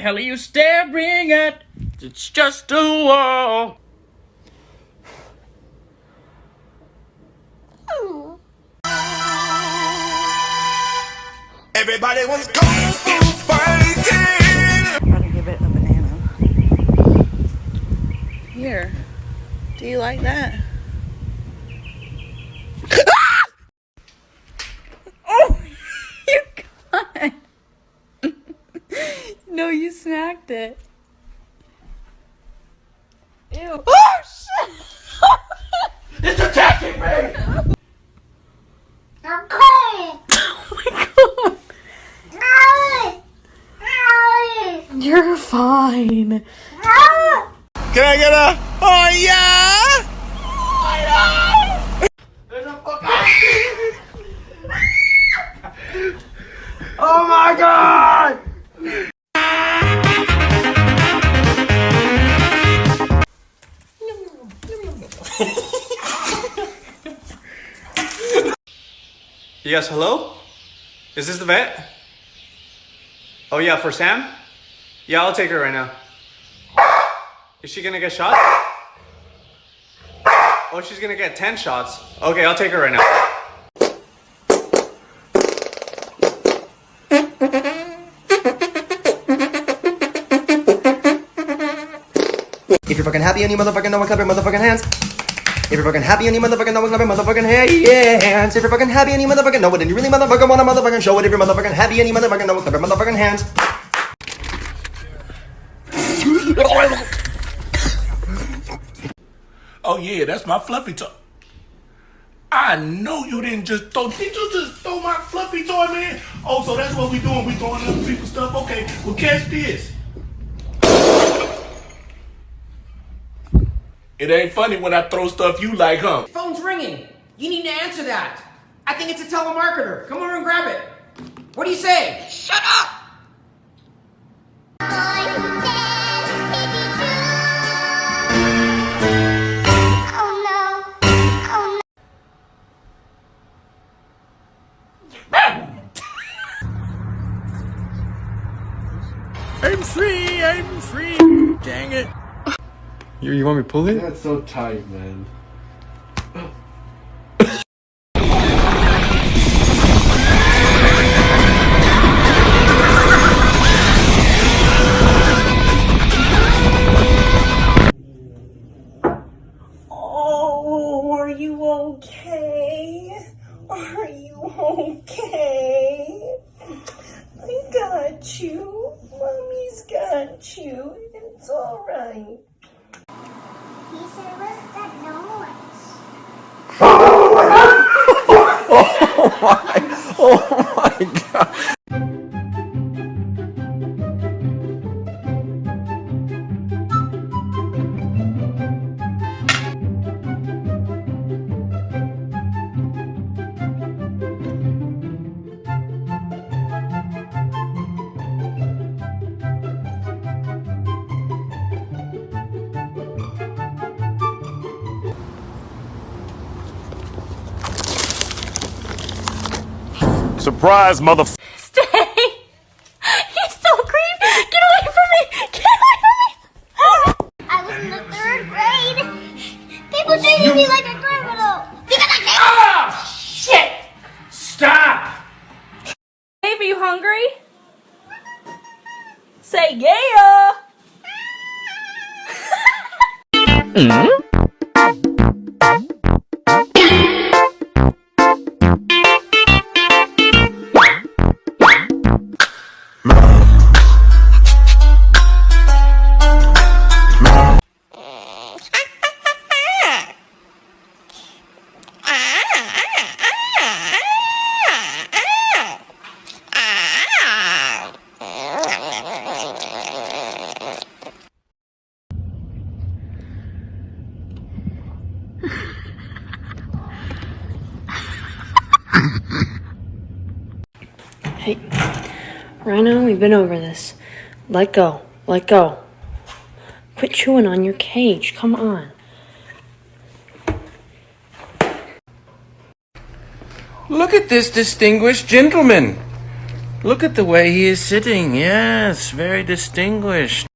hell are you staring at? It's just a wall. Everybody was kung fu fighting. Gotta give it a banana. Here. Do you like that? Oh! You got it. No, you smacked it. Ew. Oh, shit! It's attacking me! I'm cold. Oh my god. You're fine. Can I get a oh yeah? There's a fucking oh my god! Yes, hello? Is this the vet? Oh yeah, for Sam? Yeah, I'll take her right now. Is she gonna get shot? Oh, she's gonna get 10 shots. Okay, I'll take her right now. If you're fucking happy and you motherfucking know what, clap your motherfucking hands. If you're fucking happy and you motherfucking know what, clap your motherfucking hands. If you're fucking happy and you motherfucking know it, and you really motherfucking wanna motherfucking show it. If you're motherfucking happy and you motherfucking know what, clap your motherfucking hands. Oh yeah, that's my fluffy toy. I know you didn't just throw. Did you just throw my fluffy toy, man? Oh, so that's what we doing? We throwing other people's stuff? Okay, well catch this. It ain't funny when I throw stuff you like, huh? Phone's ringing. You need to answer that. I think it's a telemarketer. Come over and grab it. What do you say? Shut up! I'm free, I'm free. Dang it. You want me to pull it? That's so tight, man. Oh, are you okay? Are you okay? I got you. Mommy's got you. It's alright. He said, what's that noise? Oh my god. Surprise, motherfucker. Stay! He's so creepy! Get away from me! Get away from me! I was in the 3rd grade. People treated me like a criminal. Because I can't. Oh shit! Stop! Dave, are you hungry? Say yeah! Hey, Rhino, we've been over this. Let go. Let go. Quit chewing on your cage. Come on. Look at this distinguished gentleman. Look at the way he is sitting. Yes, very distinguished.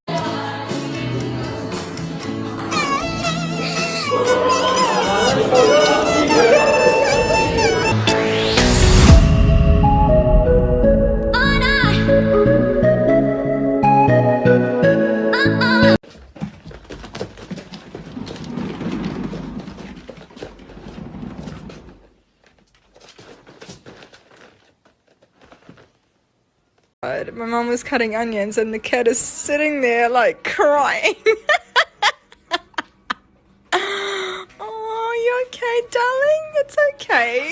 My mom was cutting onions and the cat is sitting there like crying. Oh, you okay, darling? It's okay.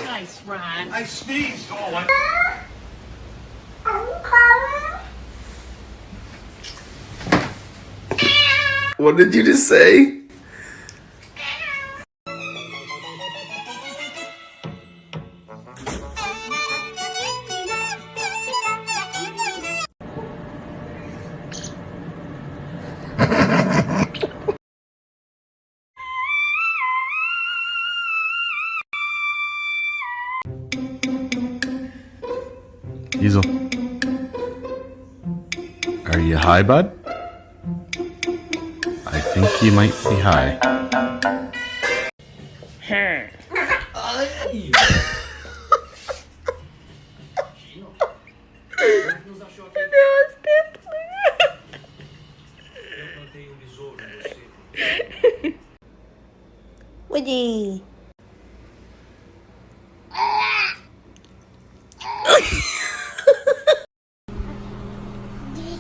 Nice, Ron. I sneezed. Oh, I... What did you just say? Diesel. Are you high, bud? I think you might be high. Woody.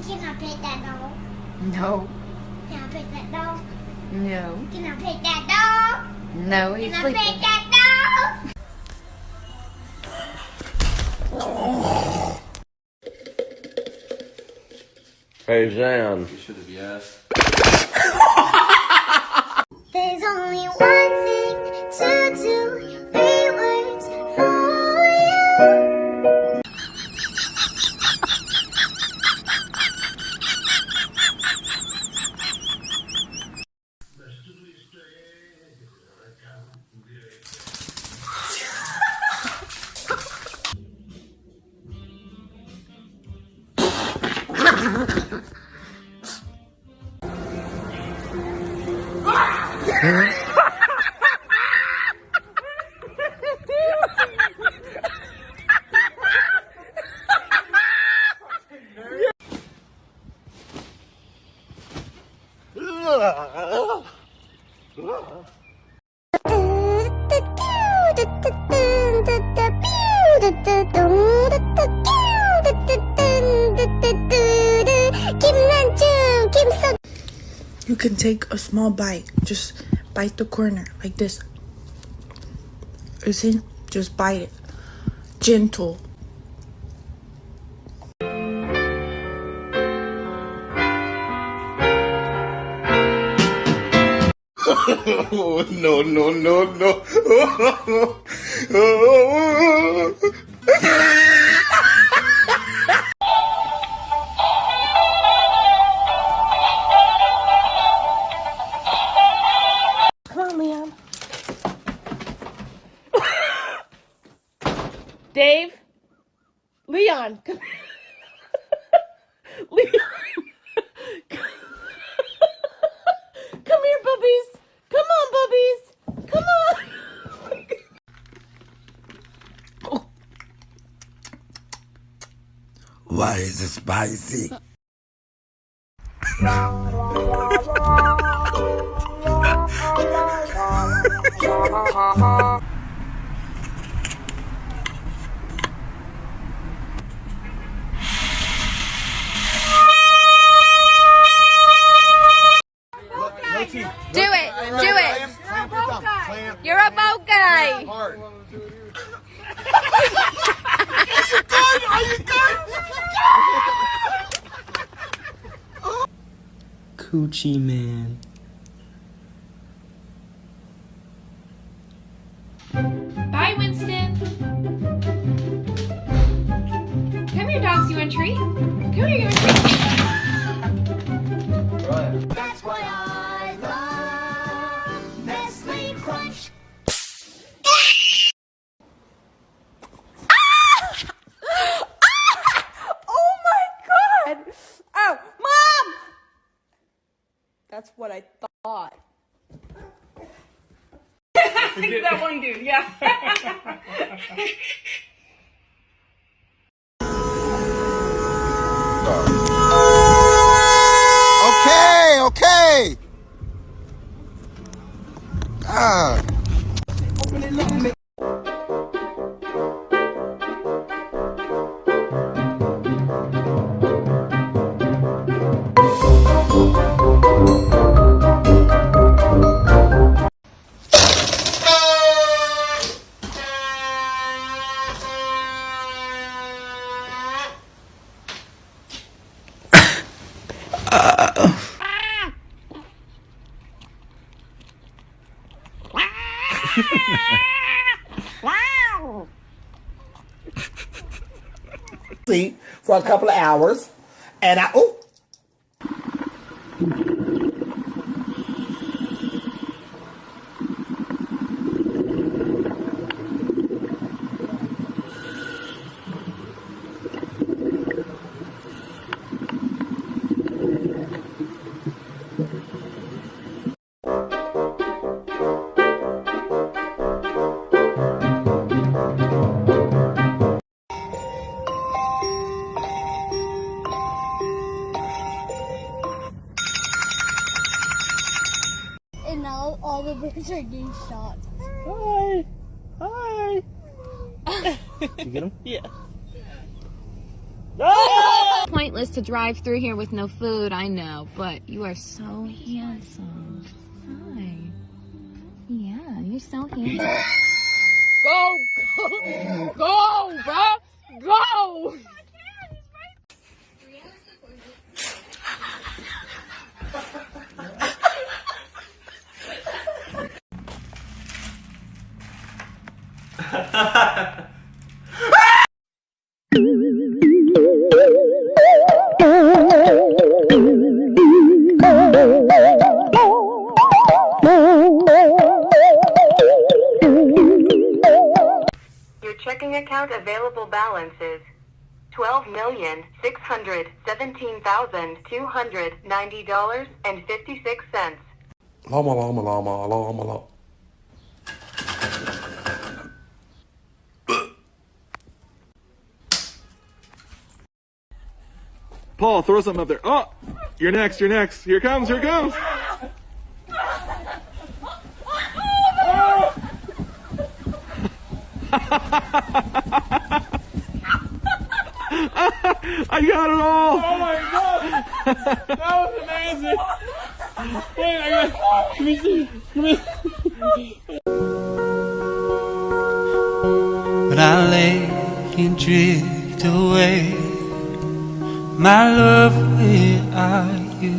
Can I pet that dog? No. Can I pet that dog? No. Can I pet that dog? No, he's Can I sleeping. pet that dog? Hey, Jan. You should have, yes. There's only one thing to do. 3 words for you. You can take a small bite. Just bite the corner like this. You see? Just bite it. Gentle. Oh, no, no, no, no. Come on, Leon. Dave? Leon, come here. Leon. Come here, bubbies. Come on, bubbies. Come on. Why is it spicy? Do it. Do it. You're a boat guy. Coochie man. Bye, Winston. You want a treat? Come here, you want a treat? That's why I love Nestle Crunch. Oh my God! Oh, Mom! That's what I thought. That one dude, yeah. Okay. Sleep for a couple of hours, and And now all the birds are getting shot. Hi. Hi. You get him? Yeah. Pointless to drive through here with no food, I know, but you are so handsome. Hi. Yeah, you're so handsome. Go, bro. Go. Your checking account available balance is $12,617,290.56. Llama. Paul, throw something up there. Oh, you're next. Here comes. I got it all. Oh my God! That was amazing! Wait, let me see. But I let you drift away. My love, where are you?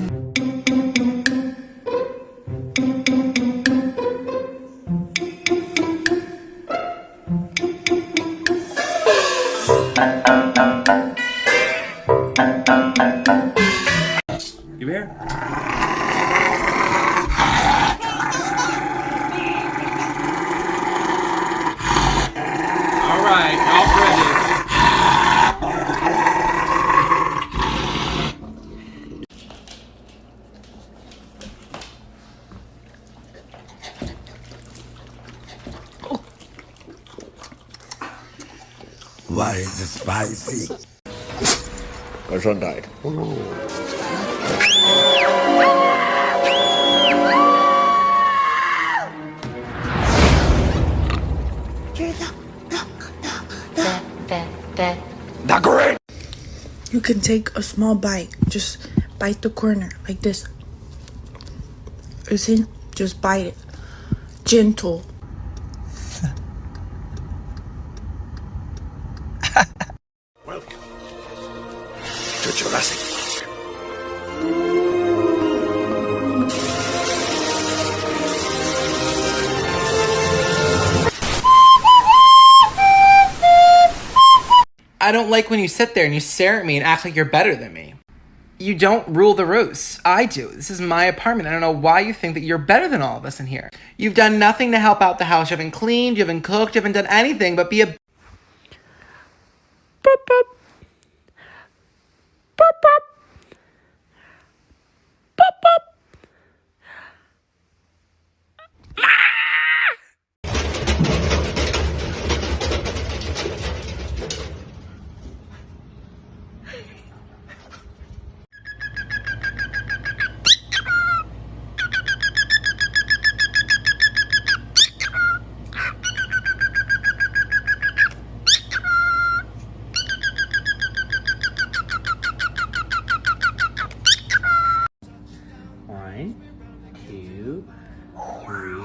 You here? All right, y'all ready? Why is it spicy? My son died. Not great. You can take a small bite. Just bite the corner like this. You see? Just bite it. Gentle. Welcome to Jurassic Park. I don't like when you sit there and you stare at me and act like you're better than me. You don't rule the roost. I do. This is my apartment. I don't know why you think that you're better than all of us in here. You've done nothing to help out the house. You haven't cleaned, you haven't cooked, you haven't done anything but be a... Boop, boop. Boop, boop. Boop, boop. One, two, three.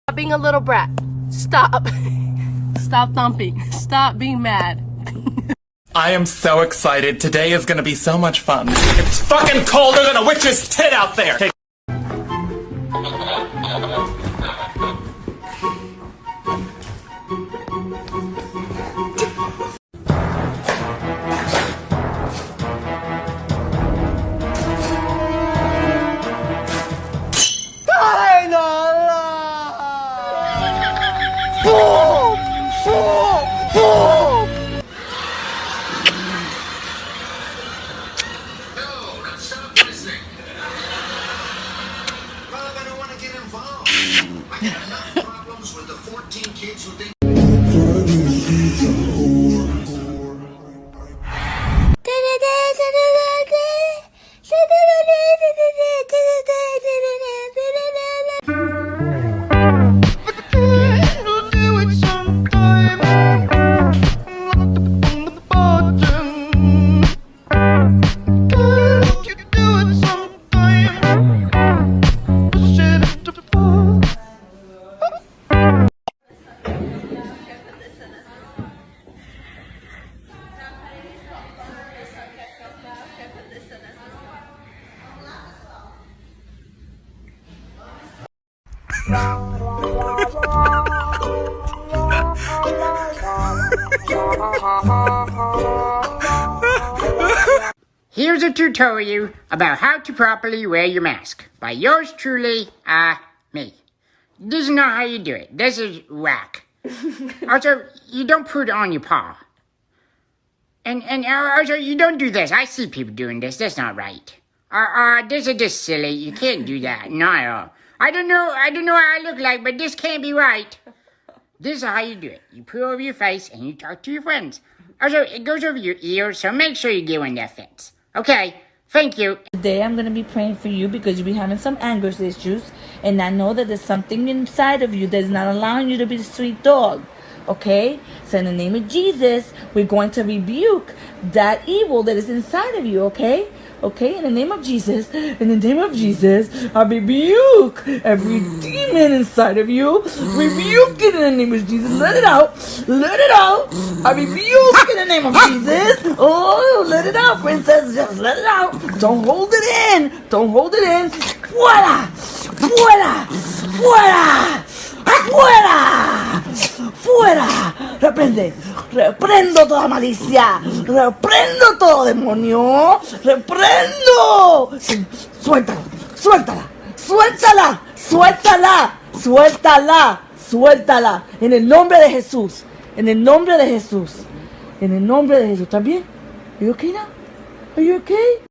Stop being a little brat. Stop. Stop thumping. Stop being mad. I am so excited. Today is gonna be so much fun. It's fucking colder than a witch's tit out there! Hey. Here's a tutorial about how to properly wear your mask by yours truly, me. This is not how you do it. This is whack. Also, you don't put it on your paw. And also, you don't do this. I see people doing this. That's not right. This is just silly. You can't do that. Not at all. I don't know what I look like, but this can't be right. This is how you do it. You put it over your face and you talk to your friends. Also, it goes over your ears, so make sure you get one that fits. Okay, thank you. Today I'm going to be praying for you because you'll be having some anger issues. And I know that there's something inside of you that's not allowing you to be the sweet dog. Okay? So in the name of Jesus, we're going to rebuke that evil that is inside of you. Okay? Okay? In the name of Jesus, I rebuke every demon inside of you. Rebuke it in the name of Jesus. Let it out. Let it out. I rebuke in the name of Jesus. Oh, let it out, princess. Just let it out. Don't hold it in. Don't hold it in. Fuera. Fuera. Fuera. ¡Fuera! ¡Fuera! ¡Reprende! ¡Reprendo toda malicia! ¡Reprendo todo demonio! ¡Reprendo! ¡Suéltala! ¡Suéltala! ¡Suéltala! ¡Suéltala! ¡Suéltala! ¡Suéltala! En el nombre de Jesús. En el nombre de Jesús. En el nombre de Jesús. ¿Estás bien? Are you okay now? Are you okay?